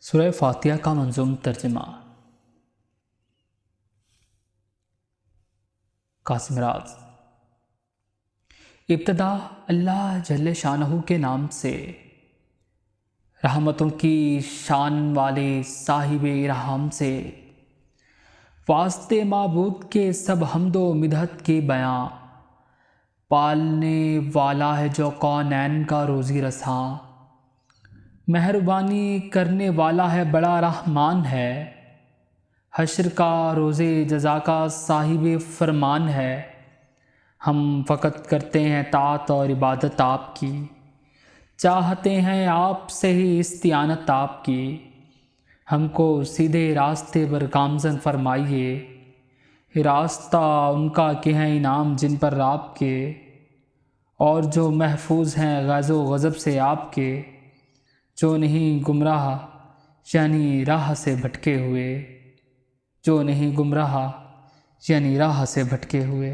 سورہ فاتحہ کا منظوم ترجمہ قاسم راز۔ ابتدا اللہ جل شانہ کے نام سے، رحمتوں کی شان والے صاحب رحم سے، واسطے معبود کے سب حمد و مدحت کے بیاں، پالنے والا ہے جو کونین کا روزی رساں، مہربانی کرنے والا ہے بڑا رحمان ہے، حشر کا روز جزا کا صاحب فرمان ہے۔ ہم فقط کرتے ہیں طاعت اور عبادت آپ کی، چاہتے ہیں آپ سے ہی استعانت آپ کی، ہم کو سیدھے راستے پر گامزن فرمائیے، راستہ ان کا کہ ہیں انعام جن پر آپ کے، اور جو محفوظ ہیں غیظ و غضب سے آپ کے، جو نہیں گمراہ یعنی راہ سے بھٹکے ہوئے، جو نہیں گمراہ یعنی راہ سے بھٹکے ہوئے۔